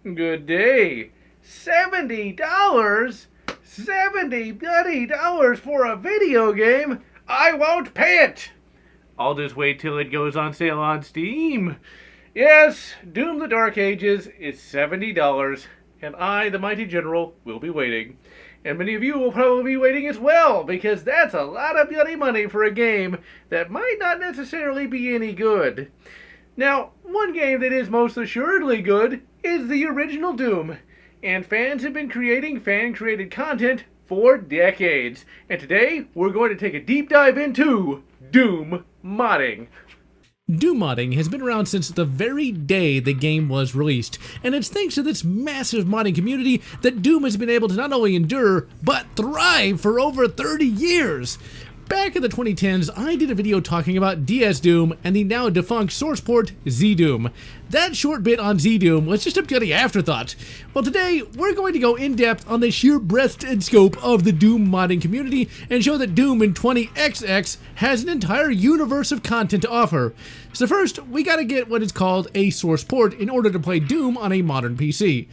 Good day. $70? $70 for a video game? I won't pay it! I'll just wait till it goes on sale on Steam. Yes, Doom the Dark Ages is $70, and I, the mighty general, will be waiting. And many of you will probably be waiting as well, because that's a lot of bloody money for a game that might not necessarily be any good. Now, one game that is most assuredly good is the original Doom, and fans have been creating fan-created content for decades. And today, we're going to take a deep dive into Doom modding. Doom modding has been around since the very day the game was released, and it's thanks to this massive modding community that Doom has been able to not only endure, but thrive for over 30 years. Back in the 2010s, I did a video talking about DS Doom and the now defunct source port Z Doom. That short bit on Z Doom was just a bloody afterthought. Well, today we're going to go in depth on the sheer breadth and scope of the Doom modding community and show that Doom in 20XX has an entire universe of content to offer. So first, we gotta get what is called a source port in order to play Doom on a modern PC.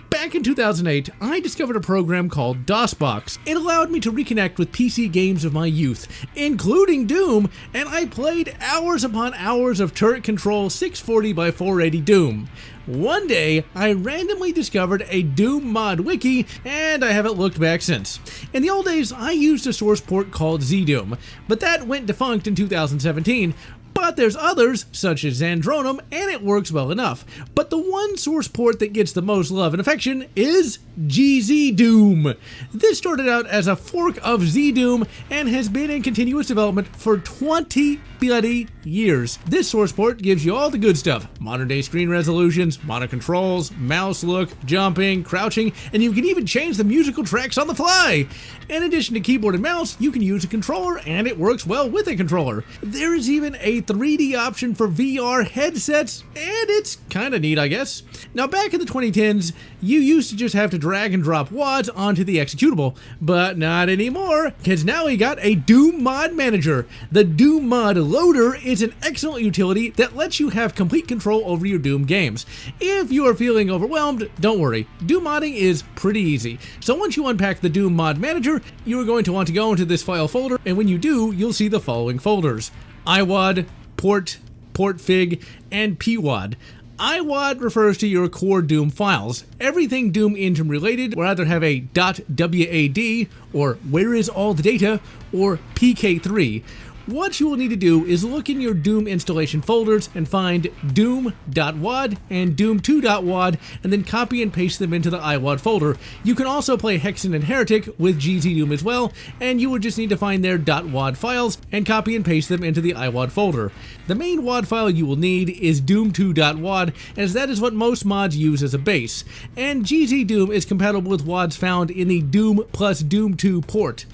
Back in 2008, I discovered a program called DOSBox. It allowed me to reconnect with PC games of my youth, including Doom, and I played hours upon hours of turret control 640 by 480 Doom. One day, I randomly discovered a Doom mod wiki, and I haven't looked back since. In the old days, I used a source port called ZDoom, but that went defunct in 2017. But there's others, such as Xandronum, and it works well enough. But the one source port that gets the most love and affection is GZ Doom. This started out as a fork of Z Doom and has been in continuous development for 20 bloody years. This source port gives you all the good stuff: modern day screen resolutions, modern controls, mouse look, jumping, crouching, and you can even change the musical tracks on the fly. In addition to keyboard and mouse, you can use a controller, and it works well with a controller. There is even a 3D option for VR headsets, and it's kinda neat, I guess. Now, back in the 2010s, you used to just have to drag and drop WADs onto the executable, but not anymore, because now we got a Doom Mod Manager. The Doom Mod Loader is an excellent utility that lets you have complete control over your Doom games. If you are feeling overwhelmed, don't worry. Doom modding is pretty easy. So once you unpack the Doom Mod Manager, you are going to want to go into this file folder, and when you do, you'll see the following folders: iWAD, Port, Portfig, and PWAD. iWAD refers to your core Doom files. Everything Doom Engine related will either have a .wad, or where is all the data, or PK3. What you will need to do is look in your Doom installation folders and find doom.wad and doom2.wad, and then copy and paste them into the iWAD folder. You can also play Hexen and Heretic with GZ Doom as well, and you would just need to find their .wad files and copy and paste them into the iWAD folder. The main WAD file you will need is doom2.wad, as that is what most mods use as a base, and GZ Doom is compatible with WADs found in the Doom plus Doom2 port.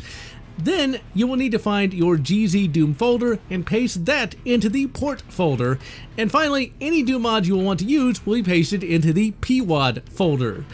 Then you will need to find your GZ Doom folder and paste that into the port folder. And finally, any Doom mod you will want to use will be pasted into the PWAD folder.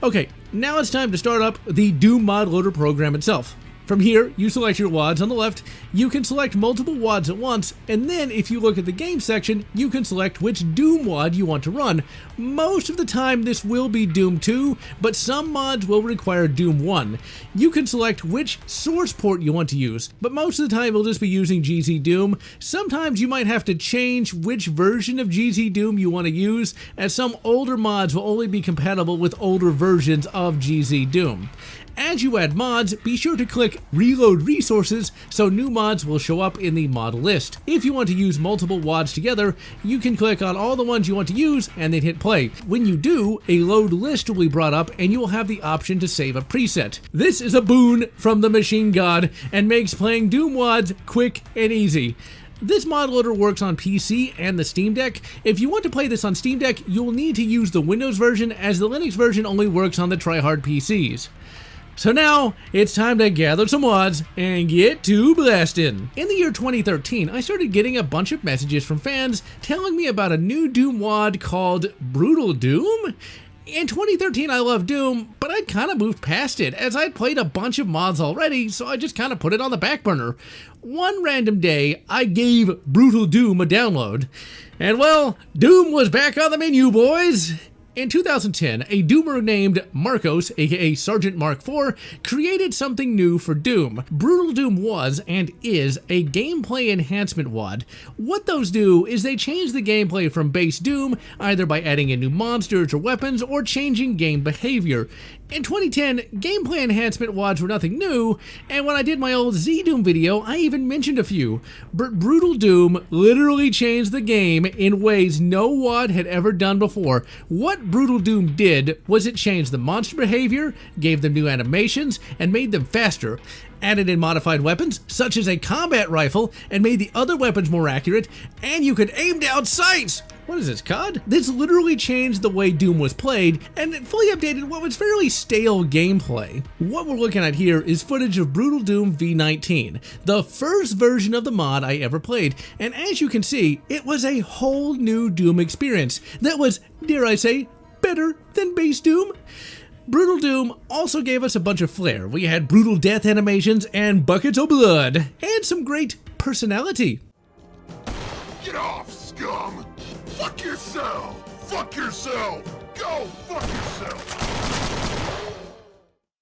Okay, now it's time to start up the Doom Mod Loader program itself. From here, you select your WADs on the left. You can select multiple WADs at once, and then if you look at the game section, you can select which Doom WAD you want to run. Most of the time this will be Doom 2, but some mods will require Doom 1. You can select which source port you want to use, but most of the time you'll just be using GZ Doom. Sometimes you might have to change which version of GZ Doom you want to use, as some older mods will only be compatible with older versions of GZ Doom. As you add mods, be sure to click Reload Resources so new mods will show up in the mod list. If you want to use multiple WADs together, you can click on all the ones you want to use and then hit play. When you do, a load list will be brought up and you will have the option to save a preset. This is a boon from the machine god and makes playing Doom WADs quick and easy. This mod loader works on PC and the Steam Deck. If you want to play this on Steam Deck, you'll need to use the Windows version, as the Linux version only works on the tryhard PCs. So now, it's time to gather some WADs and get to blasting. In the year 2013, I started getting a bunch of messages from fans telling me about a new Doom WAD called Brutal Doom. In 2013, I loved Doom, but I'd kind of moved past it, as I'd played a bunch of mods already, so I just kind of put it on the back burner. One random day, I gave Brutal Doom a download, and well, Doom was back on the menu, boys. In 2010, a Doomer named Marcos, aka Sergeant Mark IV, created something new for Doom. Brutal Doom was, and is, a gameplay enhancement WOD. What those do is they change the gameplay from base Doom, either by adding in new monsters or weapons, or changing game behavior. In 2010, gameplay enhancement WODs were nothing new, and when I did my old Z-Doom video, I even mentioned a few. But Brutal Doom literally changed the game in ways no WOD had ever done before. What Brutal Doom did was it changed the monster behavior, gave them new animations, and made them faster. Added in modified weapons, such as a combat rifle, and made the other weapons more accurate, and you could aim down sights! What is this, COD? This literally changed the way Doom was played, and it fully updated what was fairly stale gameplay. What we're looking at here is footage of Brutal Doom V19, the first version of the mod I ever played, and as you can see, it was a whole new Doom experience that was, dare I say, better than base Doom. Brutal Doom also gave us a bunch of flair. We had brutal death animations and buckets of blood, and some great personality. Get off, scum! Fuck yourself! Fuck yourself! Go fuck yourself!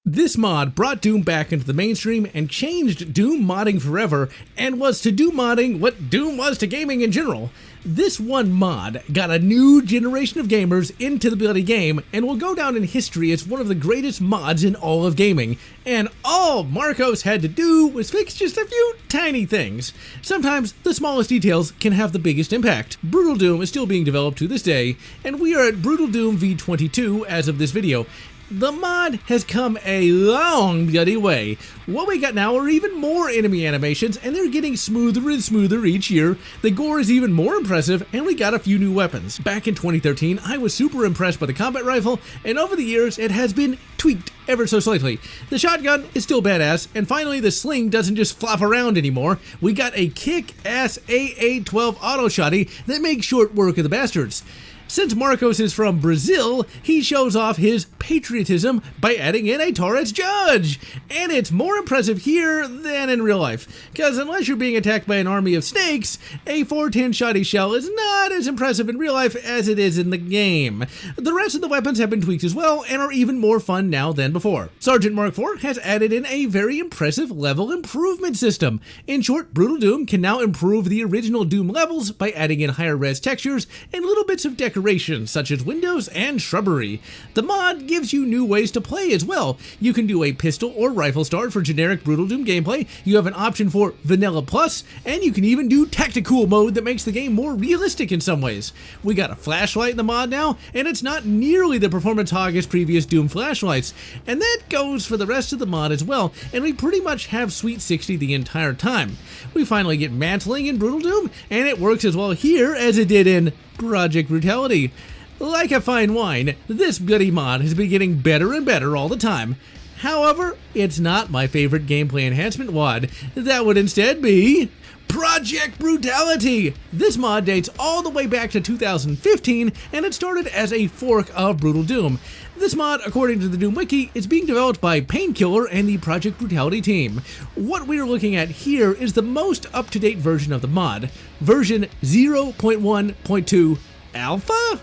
This mod brought Doom back into the mainstream and changed Doom modding forever, and was to Doom modding what Doom was to gaming in general. This one mod got a new generation of gamers into the bloody game, and will go down in history as one of the greatest mods in all of gaming. And all Marcos had to do was fix just a few tiny things. Sometimes the smallest details can have the biggest impact. Brutal Doom is still being developed to this day, and we are at Brutal Doom V22 as of this video. The mod has come a long bloody way. What we got now are even more enemy animations, and they're getting smoother and smoother each year. The gore is even more impressive, and we got a few new weapons. Back in 2013, I was super impressed by the combat rifle, and over the years, it has been tweaked ever so slightly. The shotgun is still badass, and finally the sling doesn't just flop around anymore. We got a kick-ass AA-12 auto shotty that makes short work of the bastards. Since Marcos is from Brazil, he shows off his patriotism by adding in a Torres Judge. And it's more impressive here than in real life, because unless you're being attacked by an army of snakes, a 410 shotty shell is not as impressive in real life as it is in the game. The rest of the weapons have been tweaked as well, and are even more fun now than before. Sergeant Mark IV has added in a very impressive level improvement system. In short, Brutal Doom can now improve the original Doom levels by adding in higher res textures and little bits of decoration such as windows and shrubbery. The mod gives you new ways to play as well. You can do a pistol or rifle start for generic Brutal Doom gameplay, you have an option for Vanilla Plus, and you can even do Tactical mode that makes the game more realistic in some ways. We got a flashlight in the mod now, and it's not nearly the performance hog as previous Doom flashlights, and that goes for the rest of the mod as well, and we pretty much have Sweet 60 the entire time. We finally get mantling in Brutal Doom, and it works as well here as it did in Project Brutality. Like a fine wine, this bloody mod has been getting better and better all the time. However, it's not my favorite gameplay enhancement WOD. That would instead be Project Brutality! This mod dates all the way back to 2015, and it started as a fork of Brutal Doom. This mod, according to the Doom Wiki, is being developed by Painkiller and the Project Brutality team. What we are looking at here is the most up-to-date version of the mod, version 0.1.2 Alpha?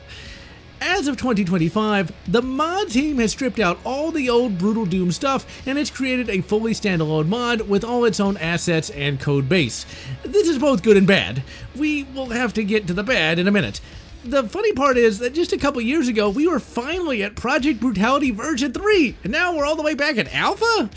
As of 2025, the mod team has stripped out all the old Brutal Doom stuff, and it's created a fully standalone mod with all its own assets and code base. This is both good and bad. We will have to get to the bad in a minute. The funny part is that just a couple years ago, we were finally at Project Brutality version 3, and now we're all the way back at Alpha?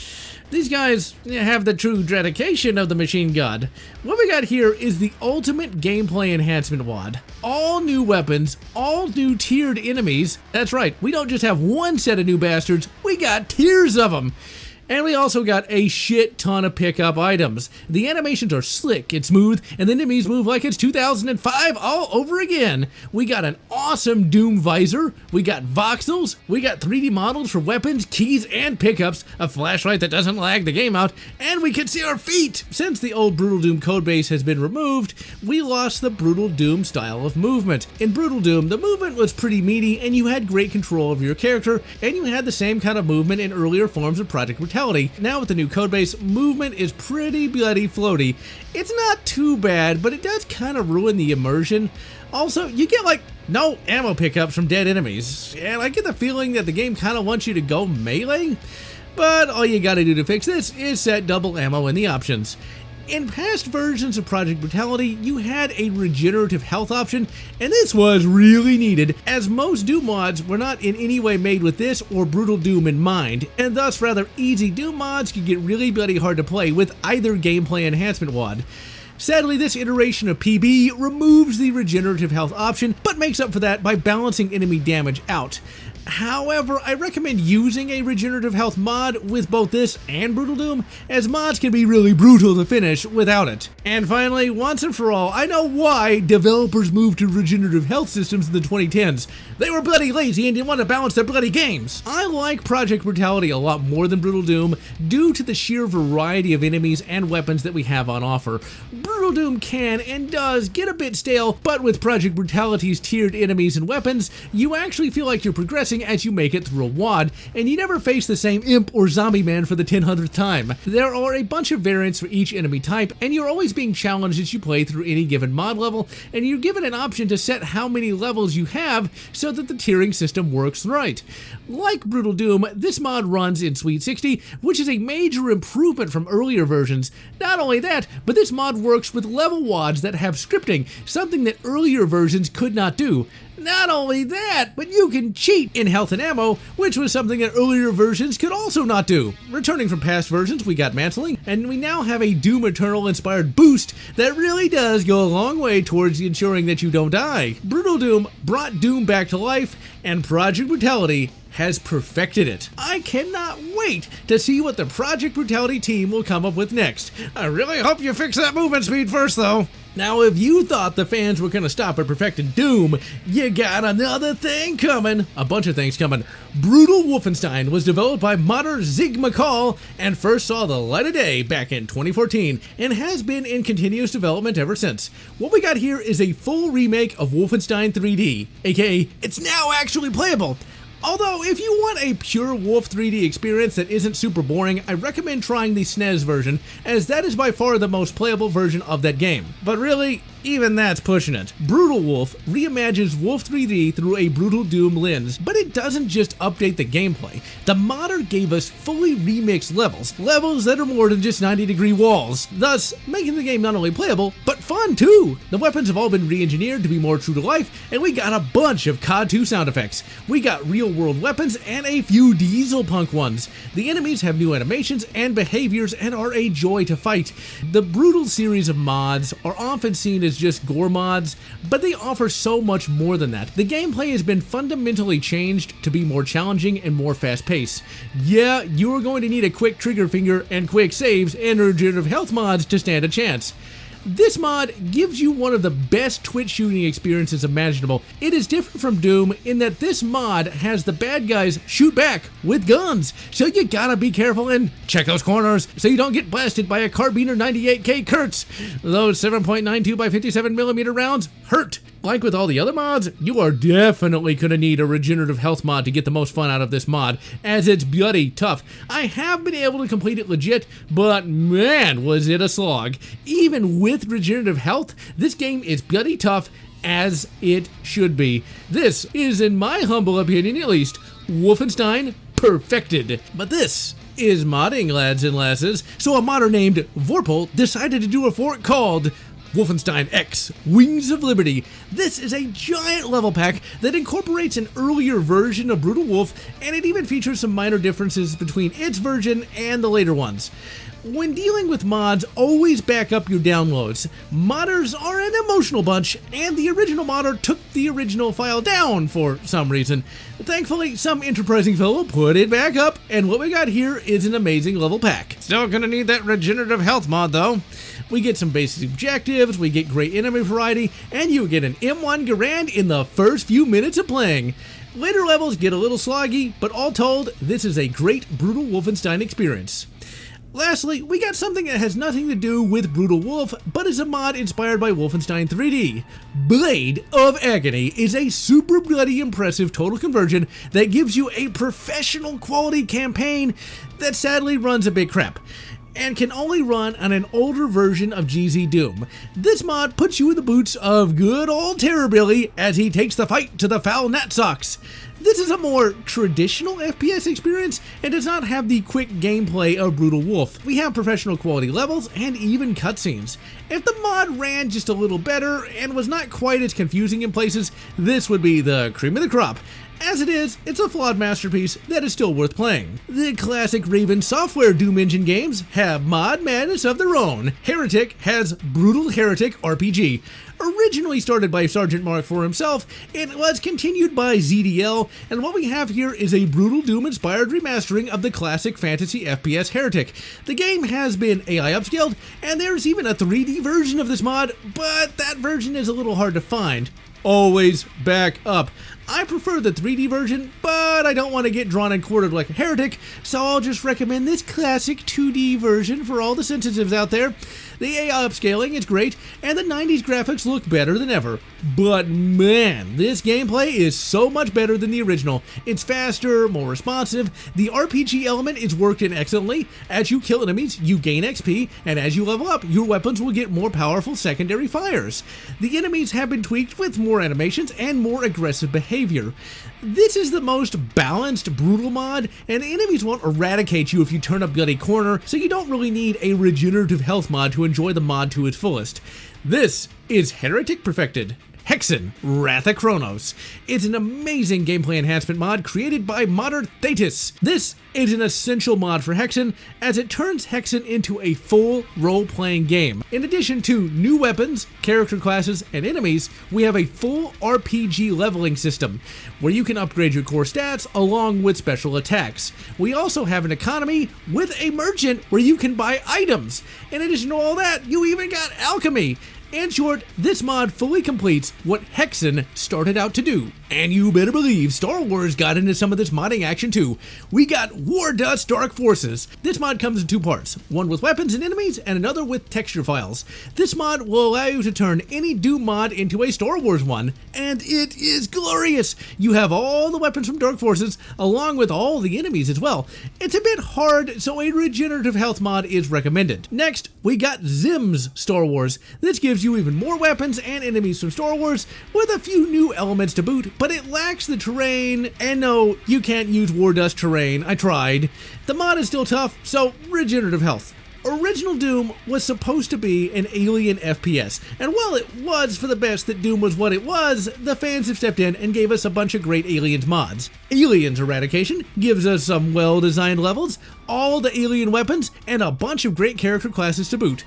These guys have the true dedication of the machine god. What we got here is the ultimate gameplay enhancement WOD. All new weapons, all new tiered enemies. That's right, we don't just have one set of new bastards, we got tiers of them. And we also got a shit ton of pickup items. The animations are slick and smooth, and the enemies move like it's 2005 all over again. We got an awesome Doom visor, we got voxels, we got 3D models for weapons, keys, and pickups, a flashlight that doesn't lag the game out, and we can see our feet! Since the old Brutal Doom codebase has been removed, we lost the Brutal Doom style of movement. In Brutal Doom, the movement was pretty meaty, and you had great control of your character, and you had the same kind of movement in earlier forms of Project Brutality. Brutality. Now with the new codebase, movement is pretty bloody floaty. It's not too bad, but it does kind of ruin the immersion. Also, you get like no ammo pickups from dead enemies, and I get the feeling that the game kind of wants you to go melee. But all you gotta do to fix this is set double ammo in the options. In past versions of Project Brutality, you had a regenerative health option, and this was really needed, as most Doom mods were not in any way made with this or Brutal Doom in mind, and thus rather easy Doom mods could get really bloody hard to play with either gameplay enhancement mod. Sadly, this iteration of PB removes the regenerative health option, but makes up for that by balancing enemy damage out. However, I recommend using a regenerative health mod with both this and Brutal Doom, as mods can be really brutal to finish without it. And finally, once and for all, I know why developers moved to regenerative health systems in the 2010s. They were bloody lazy and didn't want to balance their bloody games. I like Project Brutality a lot more than Brutal Doom due to the sheer variety of enemies and weapons that we have on offer. Brutal Doom can and does get a bit stale, but with Project Brutality's tiered enemies and weapons, you actually feel like you're progressing as you make it through a WOD, and you never face the same imp or zombie man for the 100th time. There are a bunch of variants for each enemy type, and you're always being challenged as you play through any given mod level, and you're given an option to set how many levels you have so that the tiering system works right. Like Brutal Doom, this mod runs in Sweet 60, which is a major improvement from earlier versions. Not only that, but this mod works with level WODs that have scripting, something that earlier versions could not do. Not only that, but you can cheat in health and ammo, which was something that earlier versions could also not do. Returning from past versions, we got mantling, and we now have a Doom Eternal inspired boost that really does go a long way towards ensuring that you don't die. Brutal Doom brought Doom back to life, and Project Brutality has perfected it. I cannot wait to see what the Project Brutality team will come up with next. I really hope you fix that movement speed first, though. Now, if you thought the fans were gonna stop at perfecting Doom, you got another thing coming. A bunch of things coming. Brutal Wolfenstein was developed by modder Zig McCall and first saw the light of day back in 2014 and has been in continuous development ever since. What we got here is a full remake of Wolfenstein 3D, aka it's now actually playable. Although, if you want a pure Wolf 3D experience that isn't super boring, I recommend trying the SNES version, as that is by far the most playable version of that game. But really, even that's pushing it. Brutal Wolf reimagines Wolf 3D through a Brutal Doom lens, but it doesn't just update the gameplay. The modder gave us fully remixed levels that are more than just 90-degree walls, thus making the game not only playable, but fun too! The weapons have all been re-engineered to be more true to life, and we got a bunch of COD 2 sound effects. We got real-world weapons and a few diesel punk ones. The enemies have new animations and behaviors and are a joy to fight. The Brutal series of mods are often seen as just gore mods, but they offer so much more than that. The gameplay has been fundamentally changed to be more challenging and more fast-paced. Yeah, you are going to need a quick trigger finger and quick saves and regenerative health mods to stand a chance. This mod gives you one of the best twitch shooting experiences imaginable. It is different from Doom in that this mod has the bad guys shoot back with guns, so you gotta be careful and check those corners so you don't get blasted by a Carbiner 98K Kurtz. Those 7.92 by 57mm rounds hurt. Like with all the other mods, you are definitely gonna need a regenerative health mod to get the most fun out of this mod, as it's bloody tough. I have been able to complete it legit, but man, was it a slog. Even with regenerative health, this game is bloody tough, as it should be. This is, in my humble opinion at least, Wolfenstein perfected. But this is modding, lads and lasses, so a modder named Vorpal decided to do a fork called Wolfenstein X, Wings of Liberty. This is a giant level pack that incorporates an earlier version of Brutal Wolf, and it even features some minor differences between its version and the later ones. When dealing with mods, always back up your downloads. Modders are an emotional bunch, and the original modder took the original file down for some reason. Thankfully, some enterprising fellow put it back up, and what we got here is an amazing level pack. Still gonna need that regenerative health mod though. We get some basic objectives, we get great enemy variety, and you get an M1 Garand in the first few minutes of playing. Later levels get a little sloggy, but all told, this is a great Brutal Wolfenstein experience. Lastly, we got something that has nothing to do with Brutal Wolf, but is a mod inspired by Wolfenstein 3D. Blade of Agony is a super bloody impressive total conversion that gives you a professional quality campaign that sadly runs a bit crap and can only run on an older version of GZ Doom. This mod puts you in the boots of good old Terror Billy as he takes the fight to the foul gnat socks. This is a more traditional FPS experience and does not have the quick gameplay of Brutal Wolf. We have professional quality levels and even cutscenes. If the mod ran just a little better and was not quite as confusing in places, this would be the cream of the crop. As it is, it's a flawed masterpiece that is still worth playing. The classic Raven Software Doom Engine games have mod madness of their own. Heretic has Brutal Heretic RPG. Originally started by Sergeant Mark IV himself, it was continued by ZDL, and what we have here is a Brutal Doom-inspired remastering of the classic fantasy FPS Heretic. The game has been AI upscaled, and there's even a 3D version of this mod, but that version is a little hard to find. Always back up. I prefer the 3D version, but I don't want to get drawn and quartered like a heretic, so I'll just recommend this classic 2D version for all the sensitives out there. The AI upscaling is great, and the 90s graphics look better than ever. But man, this gameplay is so much better than the original. It's faster, more responsive, the RPG element is worked in excellently. As you kill enemies, you gain XP, and as you level up, your weapons will get more powerful secondary fires. The enemies have been tweaked with more animations and more aggressive behavior. This is the most balanced Brutal mod, and enemies won't eradicate you if you turn a bloody corner, so you don't really need a regenerative health mod to enjoy the mod to its fullest. This is Heretic Perfected. Hexen, Wrath of Kronos. It's an amazing gameplay enhancement mod created by modder Thetis. This is an essential mod for Hexen as it turns Hexen into a full role-playing game. In addition to new weapons, character classes, and enemies, we have a full RPG leveling system where you can upgrade your core stats along with special attacks. We also have an economy with a merchant where you can buy items. In addition to all that, you even got alchemy. In short, this mod fully completes what Hexen started out to do. And you better believe Star Wars got into some of this modding action too. We got War Dust Dark Forces. This mod comes in two parts, one with weapons and enemies and another with texture files. This mod will allow you to turn any Doom mod into a Star Wars one, and it is glorious. You have all the weapons from Dark Forces along with all the enemies as well. It's a bit hard, so a regenerative health mod is recommended. Next, we got Zim's Star Wars. This gives you even more weapons and enemies from Star Wars with a few new elements to boot, but it lacks the terrain, and no, you can't use War Dust terrain, I tried. The mod is still tough, so regenerative health. Original Doom was supposed to be an alien FPS, and while it was for the best that Doom was what it was, the fans have stepped in and gave us a bunch of great Aliens mods. Aliens Eradication gives us some well-designed levels, all the alien weapons, and a bunch of great character classes to boot.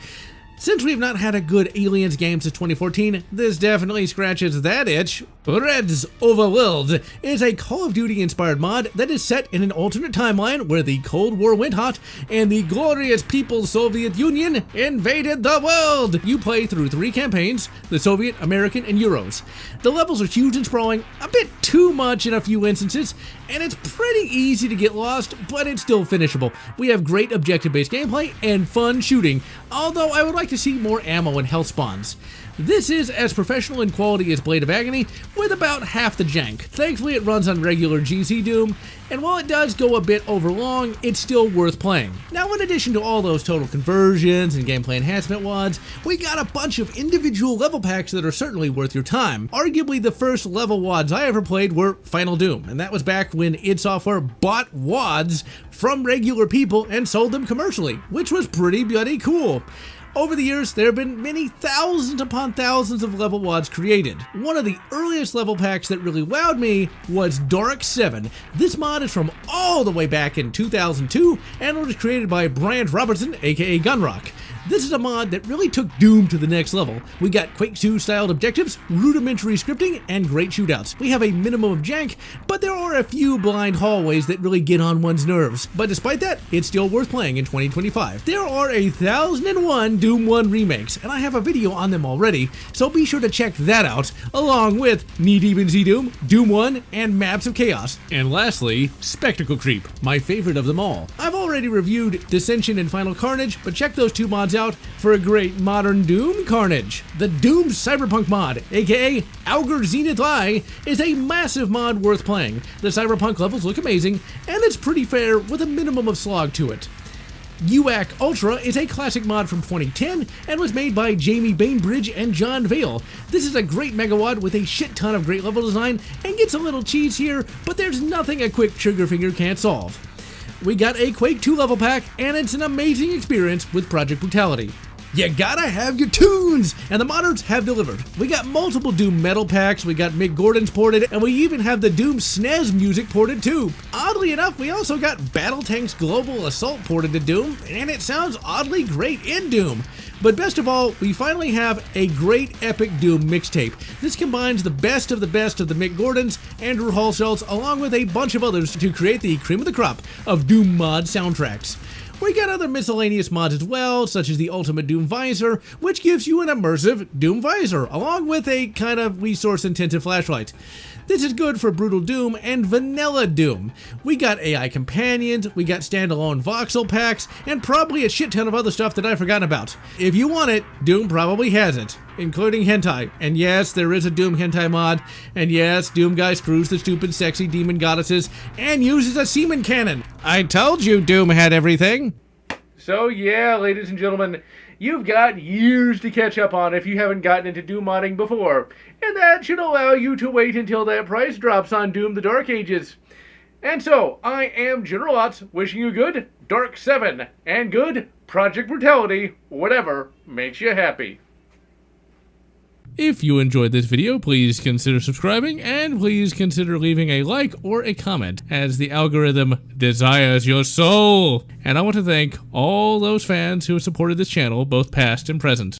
Since we've not had a good Aliens game since 2014, this definitely scratches that itch. Red's Overworld is a Call of Duty inspired mod that is set in an alternate timeline where the Cold War went hot and the glorious People's Soviet Union invaded the world. You play through 3 campaigns, the Soviet, American, and Euros. The levels are huge and sprawling, a bit too much in a few instances, and it's pretty easy to get lost, but it's still finishable. We have great objective-based gameplay and fun shooting, although I would like to see more ammo and health spawns. This is as professional in quality as Blade of Agony, with about half the jank. Thankfully it runs on regular GZ Doom, and while it does go a bit over long, it's still worth playing. Now in addition to all those total conversions and gameplay enhancement WODs, we got a bunch of individual level packs that are certainly worth your time. Arguably the first level WODs I ever played were Final Doom, and that was back when id Software bought WODs from regular people and sold them commercially, which was pretty bloody cool. Over the years, there have been many thousands upon thousands of level WODs created. One of the earliest level packs that really wowed me was Dark 7. This mod is from all the way back in 2002 and was created by Bryant Robertson, aka Gunrock. This is a mod that really took Doom to the next level. We got Quake 2 styled objectives, rudimentary scripting, and great shootouts. We have a minimum of jank, but there are a few blind hallways that really get on one's nerves. But despite that, it's still worth playing in 2025. There are 1,001 Doom 1 remakes, and I have a video on them already, so be sure to check that out, along with Knee Deep in Z-Doom, Doom 1, and Maps of Chaos. And lastly, Spectacle Creep, my favorite of them all. I've already reviewed Dissension and Final Carnage, but check those two mods out for a great modern Doom carnage. The Doom Cyberpunk mod, aka Augur Zenith Eye, is a massive mod worth playing. The Cyberpunk levels look amazing, and it's pretty fair with a minimum of slog to it. UAC Ultra is a classic mod from 2010 and was made by Jamie Bainbridge and John Vale. This is a great megawad with a shit ton of great level design and gets a little cheese here, but there's nothing a quick trigger finger can't solve. We got a Quake 2 level pack, and it's an amazing experience with Project Brutality. You gotta have your tunes, and the modders have delivered. We got multiple Doom metal packs, we got Mick Gordon's ported, and we even have the Doom SNES music ported too. Oddly enough, we also got Battletank's Global Assault ported to Doom, and it sounds oddly great in Doom. But best of all, we finally have a great epic Doom mixtape. This combines the best of the Mick Gordons, Andrew Halshells, along with a bunch of others to create the cream of the crop of Doom mod soundtracks. We got other miscellaneous mods as well, such as the Ultimate Doom Visor, which gives you an immersive Doom Visor, along with a kind of resource-intensive flashlight. This is good for Brutal Doom and Vanilla Doom. We got AI companions, we got standalone voxel packs, and probably a shit ton of other stuff that I've forgotten about. If you want it, Doom probably has it, including hentai. And yes, there is a Doom hentai mod, and yes, Doom guy screws the stupid sexy demon goddesses and uses a semen cannon. I told you Doom had everything. So yeah, ladies and gentlemen, you've got years to catch up on if you haven't gotten into Doom modding before, and that should allow you to wait until that price drops on Doom the Dark Ages. And so, I am General Lotz, wishing you good Dark 7, and good Project Brutality, whatever makes you happy. If you enjoyed this video, please consider subscribing, and please consider leaving a like or a comment, as the algorithm desires your soul. And I want to thank all those fans who have supported this channel, both past and present.